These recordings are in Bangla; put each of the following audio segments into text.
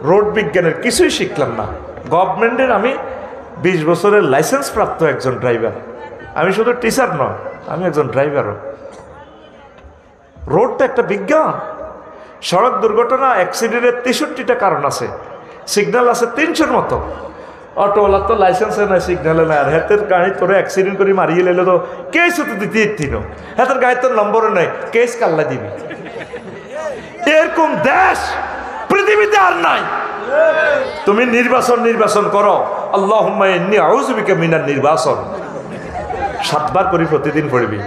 রোড বিজ্ঞানের কিছুই শিখলাম না। গভর্নমেন্টের আমি 20 বছরের লাইসেন্স প্রাপ্ত একজন ড্রাইভার। আমি শুধু টিচার নয়, আমি একজন ড্রাইভারও। রোডটা একটা বিজ্ঞান। সড়ক দুর্ঘটনা অ্যাক্সিডেন্টের 63টা কারণ আছে, সিগন্যাল আছে 300-র মতো। অটোওয়ালার তো লাইসেন্সে নাই, সিগন্যালে নাই, আর হাতের গাড়ি তোরে অ্যাক্সিডেন্ট করে মারিয়ে লেলে তো কেস হতে দিতে দিন, হাতের গাড়ির তোর নম্বরও নাই, কেস কাল্লা দিবি। এরকম দেশ পৃথিবীতে আর নাই। তুমি নির্বাচন করো, আল্লাহুম্মা ইন্নী আউযু বিকা মিনান নির্বাচন 7 বার করে প্রতিদিন পড়বি।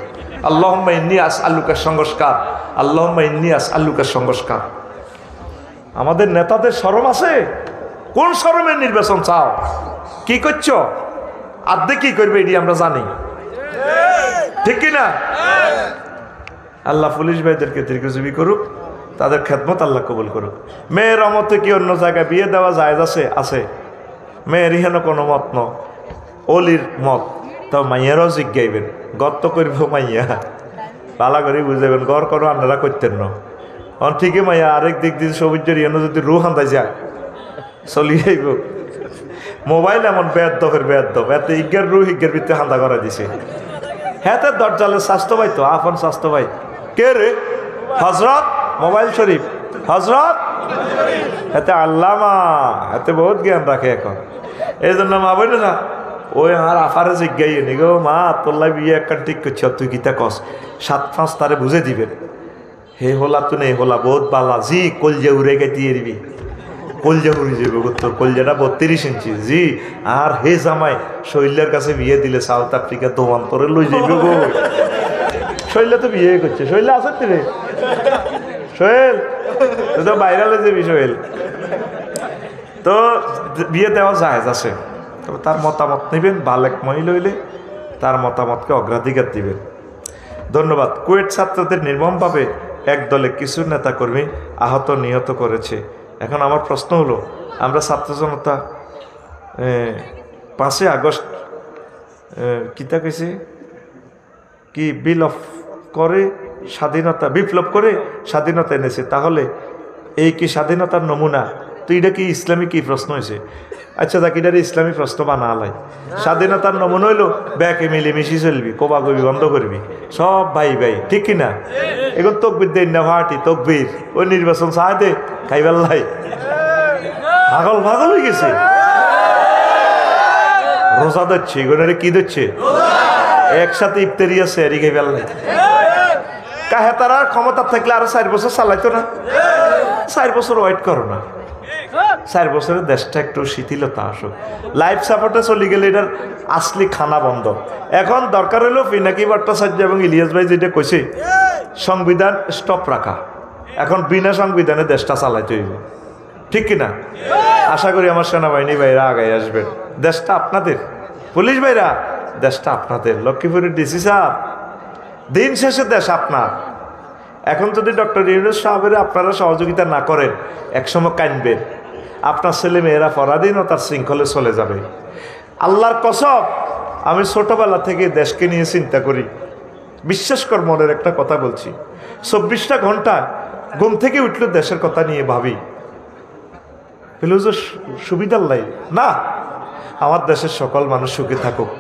আল্লাহুম্মা ইন্নী আসআলুকা সংস্কার, আল্লাহুম্মা ইন্নী আসআলুকা সংস্কার। আমাদের নেতাদের শরম আছে? কোন শরমের নির্বাচন চাও? কি করছো? আদে কি করবে এটি আমরা জানি, ঠিক কিনা? আল্লাহ পুলিশ ভাইদেরকে দীর্ঘজীবী করুক, তাদের খেদমত আল্লাহ কবুল করুক। মেয়ের আমতে কি অন্য জায়গায় বিয়ে দেওয়া জায়েজ আছে? মেয়ের ইহেন কোনো মত ন, অলির মত। তাও মাইয়ারও জিজ্ঞাইবেন, গর্ত করব মাইয়া, পালা করে বুঝাবেন, গড় করো আপনারা করতেন না। ঠিকই মাইয়া আরেক দিক দিয়ে সবুজের ইয়েন যদি রু হান্দাই যায় চলি যাইব। মোবাইল এমন বেয়াদ্দফের বেয়াদ্দফ, এত ইজ্ঞার রু ইজ্ঞার ভিতরে হান্দা করা দিছে। হ্যাঁ, দরজালে স্বাস্থ্য ভাই তো আপন স্বাস্থ্য ভাই কে রে? হজরত মোবাইল শরীফ, হজরত এতে আল্লামা, এতে বহুত জ্ঞান রাখে এখন। এই জন্য মা বলি না, ওই আর আফারে জিজ্ঞাই নি গো মা, তোল্লাই বিয়ে একটা ঠিক করছি, তুই গীতা কস 7-5 তারে বুঝে দিবেন। হে হোলা তু নেই হোলা বহুত বালা জি, কলজে উড়ে গে দিয়ে দিবি, কলজে উড়ে যাবে তোর কলজাটা 32 ইঞ্চি জি। আর হে জামাই শৈলের কাছে বিয়ে দিলে সাউথ আফ্রিকা দোমান্তরে লই যাইবে গো। শৈলে তো বিয়ে করছে, শৈলে আছে রে সোহেল, তুই তো বাইরালে যাবি সোহেল। তো বিয়ে দেওয়া জায়েজ আছে, তবে তার মতামত নেবেন, বালেক মহিলা হইলে তার মতামতকে অগ্রাধিকার দিবেন। ধন্যবাদ। কুয়েট ছাত্রদের নির্মমভাবে এক দলে কিছু নেতাকর্মী আহত নিহত করেছে। এখন আমার প্রশ্ন হলো, আমরা ছাত্র জনতা 5 আগস্ট কিতা কইছে কি বিপ্লব করে স্বাধীনতা এনেছে, তাহলে এই কি স্বাধীনতার নমুনা? তো এটা কি ইসলামী কি প্রশ্ন হয়েছে? আচ্ছা দেখ, এটার ইসলামী প্রশ্ন বানালাই। স্বাধীনতার নমুনা হইলো ব্যাকে মিলেমিশি চলবি, কোবাকবি বন্ধ করবি, সব ভাই ভাই, ঠিক কিনা? এখন তকবির দেন না ভাটি তকবির, ওই নির্বাচন চায় দে খাইবেল্লাই পাগল হয়ে গেছে। রোজা দিচ্ছে, এগুলো কি দিচ্ছে? একসাথে ইফতারি আছে, এরি খাইবেল্লাই। কাহে তারা ক্ষমতা থাকলে আরো 4 বছর চালাইতো না? 4 বছর ওয়েট করো না, 4 বছরের দেশটা একটু শিথিলতা আসুক। লাইফ সাপোর্টে চলে গেলে এটার আসলি খানা বন্ধ। এখন দরকার হলো পিনাকি ভট্টাচার্য এবং ইলিয়াস ভাই যেটা কইছে, সংবিধান স্টপ রাখা। এখন বিনা সংবিধানে দেশটা চালাইতে হইব, ঠিক কিনা? আশা করি আমার সেনাবাহিনী ভাইরা আগাই আসবেন। দেশটা আপনাদের, পুলিশ ভাইরা দেশটা আপনাদের, লক্ষ্মীপুরের ডিসি সাহেব দিন শেষে দেশ আপনার। এখন যদি ডক্টর ইউনূস সাহেবের আপনারা সহযোগিতা না করেন, একসময় কাঁদবেন, আপনার ছেলে মেয়েরা পরাধীনতার শৃঙ্খলে চলে যাবে। আল্লাহর কসম, আমি ছোটবেলা থেকে দেশকে নিয়ে চিন্তা করি। বিশ্বাস কর, মনের একটা কথা বলছি, 24টা ঘন্টা ঘুম থেকে উঠলে দেশের কথা নিয়ে ভাবি। সুবিধার লাই না, আমার দেশের সকল মানুষ সুখে থাকুক,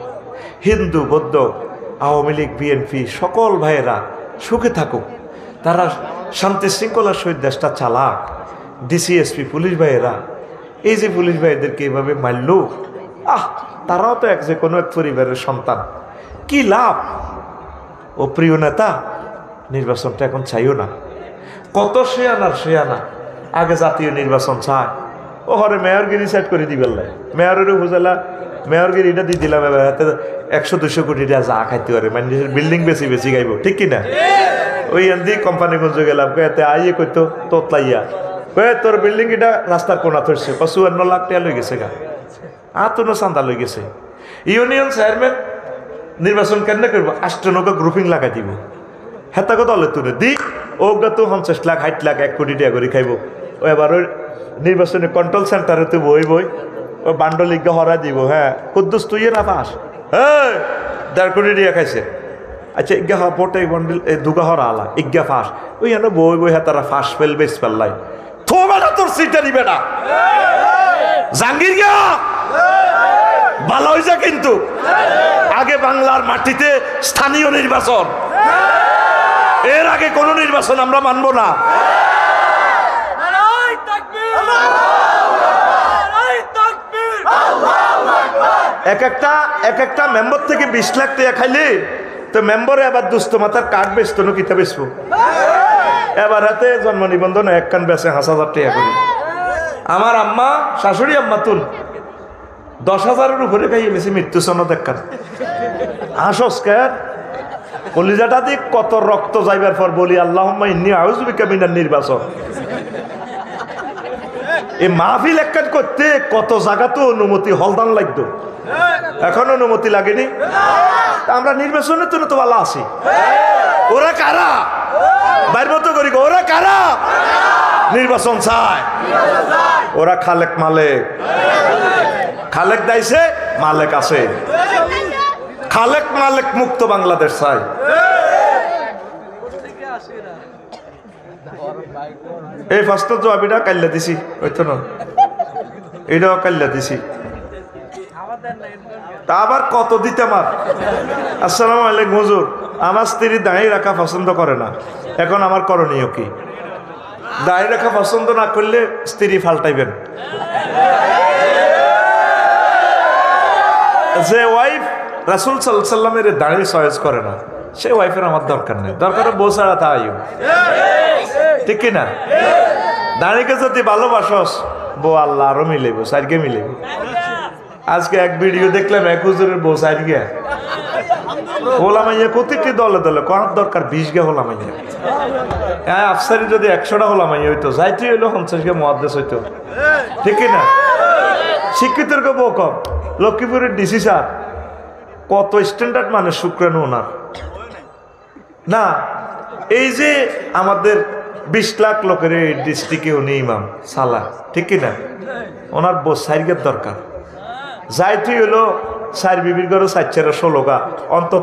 হিন্দু বৌদ্ধ আওয়ামী লীগ বিএনপি সকল ভাইয়েরা সুখে থাকুক, তারা শান্তি শৃঙ্খলার সহিত দেশটা চালাক। ডিসিএসপি পুলিশ ভাইয়েরা, এই যে পুলিশ ভাইদেরকে এইভাবে মারল, তারাও তো যে কোনো এক পরিবারের সন্তান, কি লাভ? ও প্রিয় নেতা, নির্বাচনটা এখন চাইও না। কত সে আনা আগে জাতীয় নির্বাচন চায়, ও হরে মেয়রগিরি সেট করে দিবেন, মেয়রের উপজেলা মেয়রগিরিটা দিয়ে দিলাম, এবার হাতে 100-200 কোটি টাকা যা খাইতে পারে, মানুষের বিল্ডিং বেশি গাইব, ঠিক কিনা? ওই এনদি কোম্পানিগঞ্জ গেলাম, এতে আইয়ে করতো তোতলাইয়া, তোর বিল্ডিং এটা রাস্তার কোনা ধরছে, 54 লাখ টাকা লই গেছে গা, আতনো চান্দা লই গেছে। ইউনিয়ন চেয়ারম্যান নির্বাচন কেন করবো? 8 গ্রুপিং লাগাই দিব, হেতা কথা হলে তুলে দি ও তো 50 লাখ 60 লাখ 1 কোটি টাকা করে খাইব। ও এবার ওই নির্বাচনী কন্ট্রোল সেন্টারে তুই বই ও বান্ডলিজ্ঞা হরা দিব। হ্যাঁ, কুদ্দুস তুই না পাস, হ্যাঁ 1.5 কোটি টাকা খাইছে। আচ্ছা ইজ্ঞা হওয়া পটে বন্ডল দুগা হরা আলা ইজ্ঞা ফাঁস, ওই বই হ্যাঁ তারা ফাঁস ফেল বেশ ফেললাই, থো বেটা তোর সিটারি বেটা জাহাঙ্গীর গিয়া ভালো হয়েছে কিন্তু আগে বাংলার মাটিতে স্থানীয় নির্বাচন, এর আগে কোন নির্বাচন আমরা মানব না। এক একটা মেম্বার থেকে 20 লাখ টাকা খাইলে তো মেম্বারে আবার দুস্থ মাথার কার্ড বেচতো না, কিতা বেচবো? এবার হাতে জন্ম নিবন্ধন এক কান বেচে 5,000 টাকা করি। আমার আম্মা শাশুড়ি আম্মা তুল 10,000-এর উপরে খাইয়ে গেছি মৃত্যু সনদ এক কান। আসস্কার কলিজাটা দিক কত রক্ত যাইবার পর বলি আল্লাহুম্মা ইন্নী আউযু বিকা মিনান নির্বাচন। এই মাহফিল একখান করতে কত জায়গা তো অনুমতি হলদান লাগতো, এখন অনুমতি লাগেনি। আমরা নির্বাচনের জন্য তো ভালো আছি। ওরা কারা বাইর মতো করি, ওরা কারা নির্বাচন চায়? ওরা খালেক মালেক, খালেক দাইছে মালেক আছে, খালেক মালেক মুক্ত বাংলাদেশ চাই। এই ফার্স্টের জবাবিটা কাল্লা দিছি, হইতো না এটাও কাল্লা দিছি। তা আবার কত দিতে আমার আসসালামু আলাইকুম হুজুর, আমার স্ত্রী দাঁড়িয়ে রাখা পছন্দ করে না, এখন আমার করণীয় কি? দাঁড়িয়ে রাখা পছন্দ না করলে স্ত্রী ফাল্টাইবেন। যে ওয়াইফ রাসূল সাল্লাল্লাহু আলাইহি সাল্লামের দাঁড়িয়ে চয়েস করে না, সে ওয়াইফের আমার দরকার নেই। দরকার বউ ছাড়া তা আইও, ঠিক কিনা? দাঁড়িয়ে যদি ভালোবাসস বউ আল্লাহ আরো মিলেব, সাইডকে মিলেব। আজকে এক ভিডিও দেখলাম এক হুজুরের বউ সাইড গিয়া হোলা মাইয়া প্রতিটি দলে দলে কোন দরকার 20 গে হোলা মাইয়া। হ্যাঁ আফসারি যদি 100টা হোলা মাইয়া হইতো, যাইতে হইলো 50 গে মুহাদ্দিস হইতো, ঠিক কিনা? শিক্ষিতের বউ কম। লক্ষ্মীপুরের ডিসি স্যার কত স্ট্যান্ডার্ড মানুষ, শুক্রাণু ওনার না। এই যে আমাদের 20 লাখ লোকের এই ডিস্ট্রিক্টে উনি ইমাম সালা, ঠিক কিনা? ওনার বউ সাইডের দরকার। যাইতে হইলো 4 বিবির ঘরে 4-16 গা অন্তত